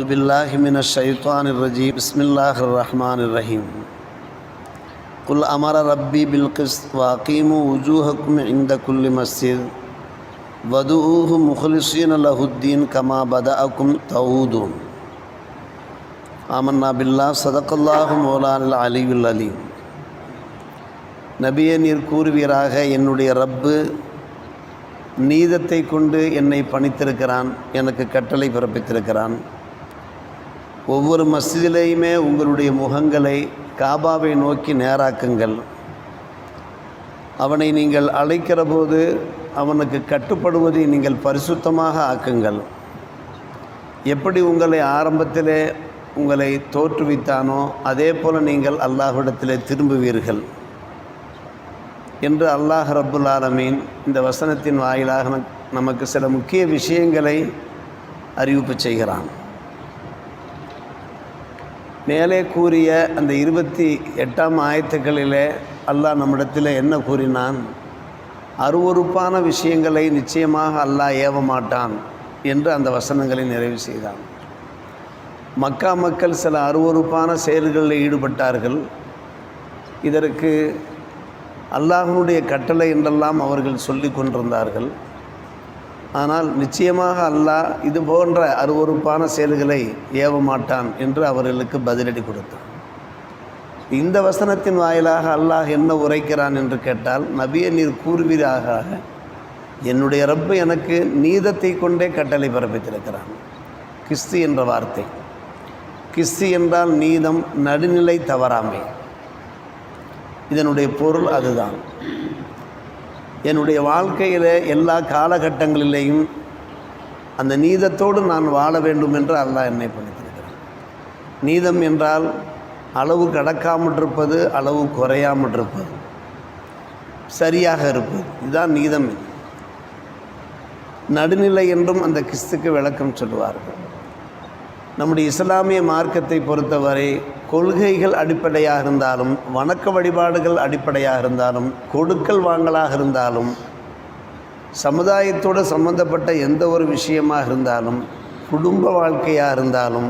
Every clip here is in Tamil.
बिल्लाहि मिनश शैतानिर रजीम बिस्मिल्लाहिर रहमानिर रहीम कुल अमरा रब्बी बिल क़िस्त वाक़ीमू वुजूहकुम इंद कुल्लि मस्जिद वदूहु मुख़लिसीन लहुद्दीन कमा बदअकुम तऊदून आमन्ना बिल्लाह सदक़ल्लाहु मौलानिल अलीयुल अलीम. நபியே, நீர் கூறுவீராக, என்னுடைய ரப்பு நீதத்தை கொண்டு என்னை பணித்திருக்கிறான், எனக்கு கட்டளை பிறப்பித்திருக்கிறான். ஒவ்வொரு மஸ்ஜிதிலேயுமே உங்களுடைய முகங்களை காபாவை நோக்கி நேராக்குங்கள். அவனை நீங்கள் அழைக்கிற போது அவனுக்கு கட்டுப்படுவதை நீங்கள் பரிசுத்தமாக ஆக்குங்கள். எப்படி உங்களை ஆரம்பத்திலே உங்களை தோற்றுவித்தானோ அதே போல் நீங்கள் அல்லாஹ்விடத்திலே திரும்புவீர்கள் என்று அல்லாஹ் ரப்புல் ஆலமீன் இந்த வசனத்தின் வாயிலாக நமக்கு சில முக்கிய விஷயங்களை அறிவிப்பு செய்கிறான். மேலே கூறிய அந்த 28ஆம் ஆயத்துக்களிலே அல்லாஹ் நம்மிடத்தில் என்ன கூறினான்? அருவருப்பான விஷயங்களை நிச்சயமாக அல்லாஹ் ஏவ மாட்டான் என்று அந்த வசனங்களை நிறைவு செய்தான். மக்கா மக்கள் சில அருவருப்பான செயல்களில் ஈடுபட்டார்கள். இதற்கு அல்லாஹ்வுடைய கட்டளை என்றெல்லாம் அவர்கள் சொல்லி கொண்டிருந்தார்கள். ஆனால் நிச்சயமாக அல்லாஹ் இது போன்ற அருவருப்பான செயல்களை ஏவ மாட்டான் என்று அவர்களுக்கு பதிலடி கொடுத்தான். இந்த வசனத்தின் வாயிலாக அல்லாஹ் என்ன உரைக்கிறான் என்று கேட்டால், நபியே, நீர் கூறுவீராக, என்னுடைய ரப்பு எனக்கு நீதத்தை கொண்டே கட்டளை பிறப்பித்திருக்கிறான். கிஸ்து என்ற வார்த்தை, கிஸ்து என்றால் நீதம், நடுநிலை, தவறாமை. இதனுடைய பொருள் அதுதான். என்னுடைய வாழ்க்கையில் எல்லா காலகட்டங்களிலேயும் அந்த நீதத்தோடு நான் வாழ வேண்டும் என்று அல்லாஹ் என்னை பணித்திருக்கிறான். நீதம் என்றால் அளவு கடக்காமல் இருப்பது, அளவு குறையாமல் இருப்பது, சரியாக இருப்பது, இதுதான் நீதம். நடுநிலை என்றும் அந்த கிறிஸ்துக்கு விளக்கம் சொல்லுவார்கள். நம்முடைய இஸ்லாமிய மார்க்கத்தை பொறுத்தவரை கொள்கைகள் அடிப்படையாக இருந்தாலும், வணக்க வழிபாடுகள் அடிப்படையாக இருந்தாலும், கொடுக்கல் வாங்கலாக இருந்தாலும், சமுதாயத்தோடு சம்பந்தப்பட்ட எந்த ஒரு விஷயமாக இருந்தாலும், குடும்ப வாழ்க்கையாக இருந்தாலும்,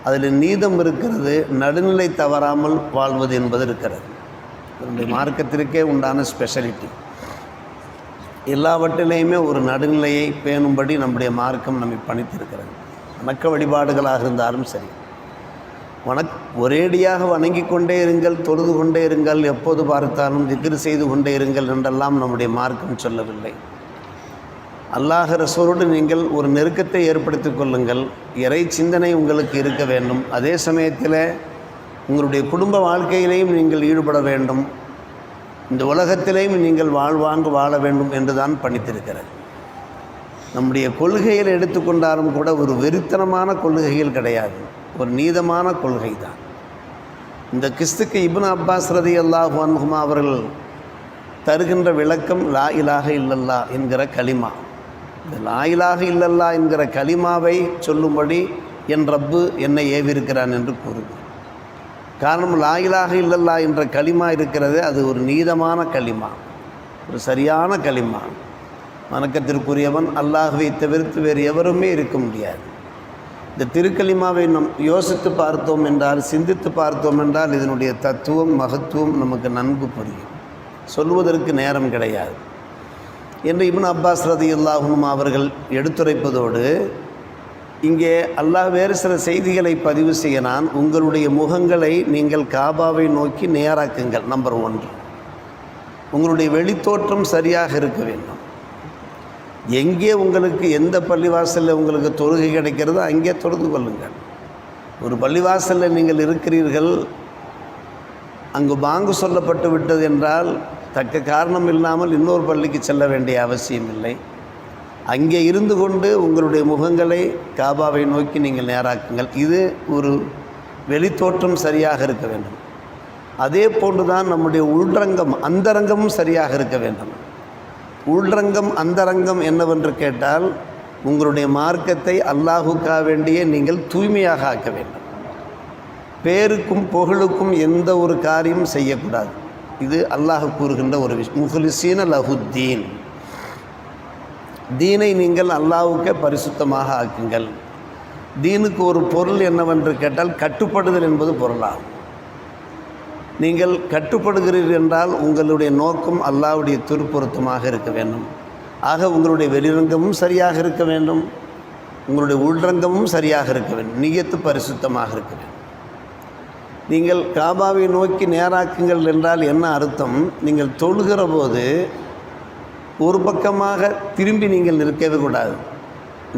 அதில் நீதம் இருக்கிறது. நடுநிலை தவறாமல் வாழ்வது என்பது இருக்கிறது. நம்முடைய மார்க்கத்திற்கே உண்டான ஸ்பெஷலிட்டி. எல்லாவற்றிலேயுமே ஒரு நடுநிலையை பேணும்படி நம்முடைய மார்க்கம் நம்மை பணித்திருக்கிறது. வணக்க வழிபாடுகளாக இருந்தாலும் சரி, ஒரேடியாக வணங்கி கொண்டே இருங்கள், தொழுது கொண்டே இருங்கள், எப்போது பார்த்தாலும் திக்ர் செய்து கொண்டே இருங்கள் என்றெல்லாம் நம்முடைய மார்க்கம் சொல்லவில்லை. அல்லாஹ் ரசூலோடு நீங்கள் ஒரு நெருக்கத்தை ஏற்படுத்தி கொள்ளுங்கள். இறை சிந்தனை உங்களுக்கு இருக்க வேண்டும். அதே சமயத்தில் உங்களுடைய குடும்ப வாழ்க்கையிலையும் நீங்கள் ஈடுபட வேண்டும். இந்த உலகத்திலேயும் நீங்கள் வாழ்வாங்கு வாழ வேண்டும் என்று தான் பணித்திருக்கிறது. நம்முடைய கொள்கையில் எடுத்துக்கொண்டாலும் கூட ஒரு வெறித்தனமான கொள்கைகள் கிடையாது, ஒரு நீதமான கொள்கை தான். இந்த கிறிஸ்துக்கு இப்னு அப்பாஸ் ரலியல்லாஹு அன்ஹுமா அவர்கள் தருகின்ற விளக்கம் லா இலாஹ இல்லல்லா என்கிற கலிமா. இந்த லா இலாஹ இல்லல்லா என்கிற கலிமாவை சொல்லும்படி என் ரப்பு என்னை ஏவிருக்கிறான் என்று கூறுது. காரணம், லா இலாஹ இல்லல்லா என்ற கலிமா இருக்கிறது, அது ஒரு நீதமான கலிமா, ஒரு சரியான கலிமா. வணக்கத்திற்குரியவன் அல்லாஹ்வை தவிர்த்து வேறு எவருமே இருக்க முடியாது. இந்த திருக்கலிமாவை நம் யோசித்து பார்த்தோம் என்றால், சிந்தித்து பார்த்தோம் என்றால், இதனுடைய தத்துவம், மகத்துவம் நமக்கு நன்கு புரியும். சொல்வதற்கு நேரம் கிடையாது என்று இப்னு அப்பாஸ் ரலியல்லாஹு அன்ஹு அவர்கள் எடுத்துரைப்பதோடு, இங்கே அல்லாஹ் வேறு சில செய்திகளை பதிவு செய்கிறான். உங்களுடைய முகங்களை நீங்கள் காபாவை நோக்கி நேராக்குங்கள். நம்பர் 1, உங்களுடைய வெளித்தோற்றம் சரியாக இருக்க வேண்டும். எங்கே உங்களுக்கு எந்த பள்ளிவாசலில் உங்களுக்கு தொழுகை கிடைக்கிறதோ அங்கே தொழுது கொள்ளுங்கள். ஒரு பள்ளிவாசலில் நீங்கள் இருக்கிறீர்கள், அங்கு பாங்கு சொல்லப்பட்டு விட்டது என்றால் தக்க காரணம் இல்லாமல் இன்னொரு பள்ளிக்கு செல்ல வேண்டிய அவசியம் இல்லை. அங்கே இருந்து கொண்டு உங்களுடைய முகங்களை காபாவை நோக்கி நீங்கள் நேராக்குங்கள். இது ஒரு வெளித்தோற்றம் சரியாக இருக்க வேண்டும். அதே போன்றுதான் நம்முடைய உள்ரங்கம், அந்தரங்கமும் சரியாக இருக்க வேண்டும். உள்ரங்கம், அந்தரங்கம் என்னவென்று கேட்டால், உங்களுடைய மார்க்கத்தை அல்லாஹுக்காக வேண்டியே நீங்கள் தூய்மையாக ஆக்க வேண்டும். பேருக்கும் புகழுக்கும் எந்த ஒரு காரியமும் செய்யக்கூடாது. இது அல்லாஹ் கூறுகின்ற ஒரு விஷயம். முஹ்லிஸீன லஹுத்தீன், தீனை நீங்கள் அல்லாஹ்வுக்கே பரிசுத்தமாக ஆக்குங்கள். தீனுக்கு ஒரு பொருள் என்னவென்று கேட்டால் கட்டுப்படுதல் என்பது பொருளாகும். நீங்கள் கட்டுப்படுகிறீர்கள் என்றால் உங்களுடைய நோக்கம் அல்லாஹ்வுடைய திருப்பொருத்தமாக இருக்க வேண்டும். ஆக உங்களுடைய வெளிரங்கமும் சரியாக இருக்க வேண்டும், உங்களுடைய உள்ரங்கமும் சரியாக இருக்க வேண்டும், நியத்து பரிசுத்தமாக இருக்க வேண்டும். நீங்கள் காபாவை நோக்கி நேராக்குங்கள் என்றால் என்ன அர்த்தம்? நீங்கள் தொழுகிற போது ஒரு பக்கமாக திரும்பி நீங்கள் நிற்கவே கூடாது,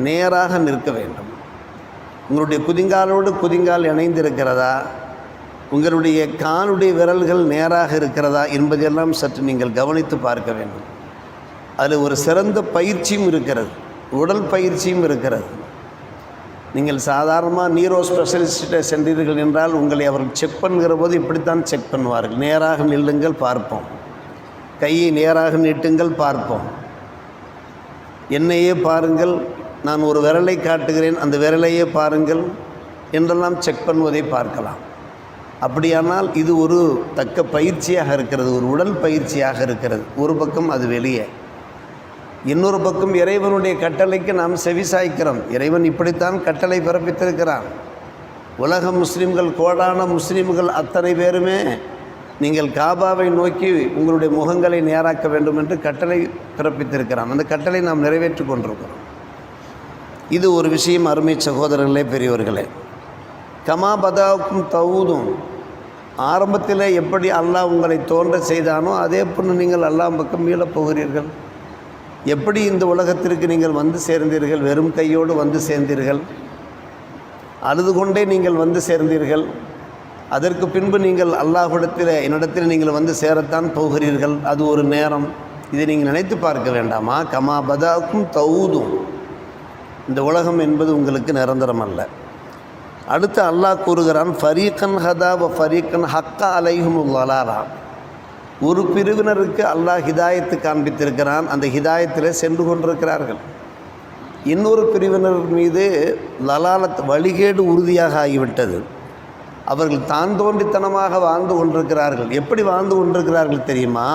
நேராக நிற்க வேண்டும். உங்களுடைய குதிங்காலோடு குதிங்கால் இணைந்திருக்கிறதா, உங்களுடைய காலுடைய விரல்கள் நேராக இருக்கிறதா என்பதெல்லாம் சற்று நீங்கள் கவனித்து பார்க்க வேண்டும். அதில் ஒரு சிறந்த பயிற்சியும் இருக்கிறது, உடல் பயிற்சியும் இருக்கிறது. நீங்கள் சாதாரணமாக நீரோ ஸ்பெஷலிஸ்ட்டை சென்றீர்கள் என்றால் உங்களை அவர்கள் செக் பண்ணுகிற போது இப்படித்தான் செக் பண்ணுவார்கள். நேராக நில்லுங்கள் பார்ப்போம், கையை நேராக நீட்டுங்கள் பார்ப்போம், என்னையே பாருங்கள், நான் ஒரு விரலை காட்டுகிறேன் அந்த விரலையே பாருங்கள் என்றெல்லாம் செக் பண்ணுவதை பார்க்கலாம். அப்படியானால் இது ஒரு தக்க பயிற்சியாக இருக்கிறது, ஒரு உடல் பயிற்சியாக இருக்கிறது. ஒரு பக்கம் அது வெளியே, இன்னொரு பக்கம் இறைவனுடைய கட்டளைக்கு நாம் செவிசாய்க்கிறோம். இறைவன் இப்படித்தான் கட்டளை பிறப்பித்திருக்கிறான். உலக முஸ்லீம்கள், கோடான முஸ்லீம்கள் அத்தனை பேருமே நீங்கள் காபாவை நோக்கி உங்களுடைய முகங்களை நேராக்க வேண்டும் என்று கட்டளை பிறப்பித்திருக்கிறான். அந்த கட்டளை நாம் நிறைவேற்றி கொண்டிருக்கிறோம். இது ஒரு விஷயம். அருமை சகோதரர்களே, பெரியவர்களே, கமா பதாவுக்கும் தவுதும், ஆரம்பத்தில் எப்படி அல்லாஹ் உங்களை தோன்ற செய்தானோ அதே போன்று நீங்கள் அல்லாஹ் பக்கம் மீளப் போகிறீர்கள். எப்படி இந்த உலகத்திற்கு நீங்கள் வந்து சேர்ந்தீர்கள்? வெறும் கையோடு வந்து சேர்ந்தீர்கள், அழுது கொண்டே நீங்கள் வந்து சேர்ந்தீர்கள். அதற்கு பின்பு நீங்கள் அல்லாஹ்விடத்தில், என்னிடத்தில் நீங்கள் வந்து சேரத்தான் போகிறீர்கள். அது ஒரு நேரம். இதை நீங்கள் நினைத்து பார்க்க வேண்டாமா? கமா பதாவுக்கும் தவுதும், இந்த உலகம் என்பது உங்களுக்கு நிரந்தரம் அல்ல. அடுத்து அல்லாஹ் கூறுகிறான், ஃபரீக்கன் ஹதா வ ஃபரீக்கன் ஹக்கா அலைஹுமுல் லலாலா. ஒரு பிரிவினருக்கு அல்லாஹ் ஹிதாயத்து காண்பித்திருக்கிறான், அந்த ஹிதாயத்தில் சென்று கொண்டிருக்கிறார்கள். இன்னொரு பிரிவினர் மீது லலாலத், வழிகேடு உறுதியாக ஆகிவிட்டது. அவர்கள் தான் தோன்றித்தனமாக வாழ்ந்து கொண்டிருக்கிறார்கள். எப்படி வாழ்ந்து கொண்டிருக்கிறார்கள் தெரியுமா?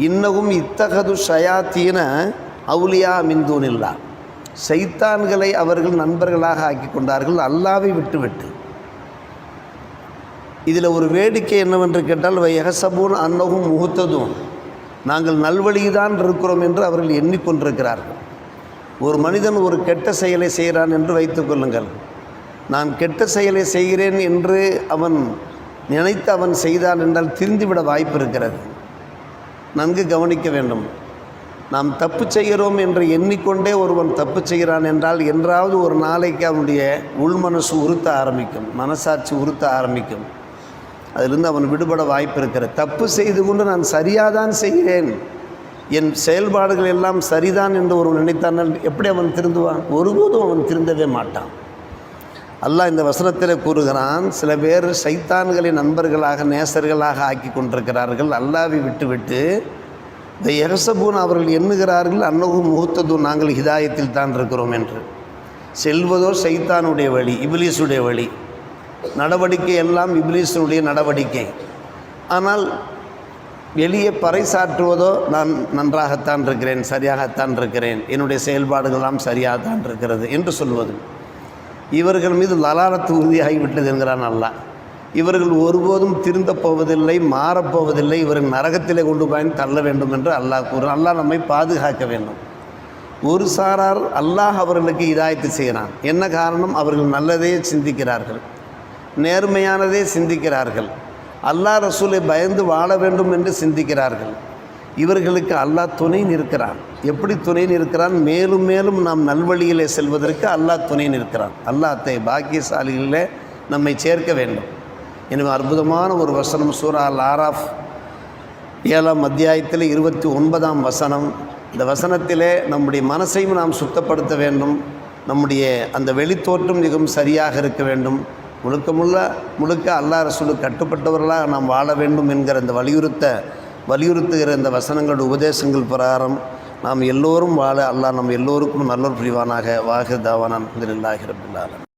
இன்னகும் இத்தகது ஷயாத்தீன அவுலியா மின்தூனில்லா, சைத்தான்களை அவர்கள் நண்பர்களாக ஆக்கி கொண்டார்கள் அல்லாவை விட்டுவிட்டு. இதில் ஒரு வேடிக்கை என்னவென்று கேட்டால், வயஹசபூன் அன்னகும் முஹ்ததுன், நாங்கள் நல்வழிதான் இருக்கிறோம் என்று அவர்கள் எண்ணிக்கொண்டிருக்கிறார்கள். ஒரு மனிதன் ஒரு கெட்ட செயலை செய்கிறான் என்று வைத்துக்கொள்ளுங்கள். நான் கெட்ட செயலை செய்கிறேன் என்று அவன் நினைத்து அவன் செய்தான் என்றால் திருந்திவிட வாய்ப்பு இருக்கிறது. நன்கு கவனிக்க வேண்டும். நாம் தப்பு செய்கிறோம் என்று எண்ணிக்கொண்டே ஒருவன் தப்பு செய்கிறான் என்றால் என்றாவது ஒரு நாளைக்கு அவனுடைய உள்மனசு உறுத்த ஆரம்பிக்கும், மனசாட்சி உறுத்த ஆரம்பிக்கும். அதிலிருந்து அவன் விடுபட வாய்ப்பு இருக்கிறது. தப்பு செய்து கொண்டு நான் சரியாதான் செய்கிறேன், என் செயல்பாடுகள் எல்லாம் சரிதான் என்று ஒருவன் நினைத்தான், எப்படி அவன் திருந்துவான்? ஒருபோதும் அவன் திருந்தவே மாட்டான். அல்லாஹ் இந்த வசனத்தில் கூறுகிறான், சில பேர் சைத்தான்களின் நண்பர்களாக நேசர்களாக ஆக்கி கொண்டிருக்கிறார்கள் அல்லாவை விட்டுவிட்டு. இந்த யஹ்சபூன், அவர்கள் எண்ணுகிறார்கள் அன்னகும் முஹ்ததுன், நாங்கள் ஹிதாயத்தில் தான் இருக்கிறோம் என்று. செல்வதோ சைத்தானுடைய வழி, இப்லீஸுடைய வழி, நடவடிக்கை எல்லாம் இப்லீஸுடைய நடவடிக்கை. ஆனால் வெளியே பறைசாற்றுவதோ நான் நன்றாகத்தான் இருக்கிறேன், சரியாகத்தான் இருக்கிறேன், என்னுடைய செயல்பாடுகளெல்லாம் சரியாகத்தான் இருக்கிறது என்று சொல்வது. இவர்கள் மீது லலாலத்து உறுதியாகிவிட்டது என்கிறான் அல்லாஹ். இவர்கள் ஒருபோதும் திருந்தப் போவதில்லை, மாறப்போவதில்லை, இவர்கள் நரகத்திலே கொண்டு போய் தள்ள வேண்டும் என்று அல்லாஹ் கூறும். அல்லாஹ் நம்மை பாதுகாக்க வேண்டும். ஒரு சாரார் அல்லாஹ் அவர்களுக்கு இதாயத்து செய்கிறான். என்ன காரணம்? அவர்கள் நல்லதே சிந்திக்கிறார்கள், நேர்மையானதே சிந்திக்கிறார்கள், அல்லாஹ் ரசூலை பயந்து வாழ வேண்டும் என்று சிந்திக்கிறார்கள். இவர்களுக்கு அல்லாஹ் துணை நிற்கிறான். எப்படி துணை நிற்கிறான்? மேலும் மேலும் நாம் நல்வழியிலே செல்வதற்கு அல்லாஹ் துணை நிற்கிறான். அல்லாஹ் பாக்கியசாலிகளிலே நம்மை சேர்க்க வேண்டும். எனவே அற்புதமான ஒரு வசனம், சூரா அல் ஆராஃப் 7ஆம் அத்தியாயத்தில் 29ஆம் வசனம். இந்த வசனத்திலே நம்முடைய மனசையும் நாம் சுத்தப்படுத்த வேண்டும், நம்முடைய அந்த வெளித்தோற்றம் மிகவும் சரியாக இருக்க வேண்டும், முழுக்க அல்லாஹ் ரசூலுக்கு கட்டுப்பட்டவர்களாக நாம் வாழ வேண்டும் என்கிற இந்த வலியுறுத்துகிற இந்த வசனங்களோட உபதேசங்கள் பிரகாரம் நாம் எல்லோரும் வாழ அல்லாஹ் நம் எல்லோருக்கும் நல்லொரு புரிவானாக. வாஹிர் தாவானா அல்ஹம்துலில்லாஹி ரப்பில் ஆலமீன்.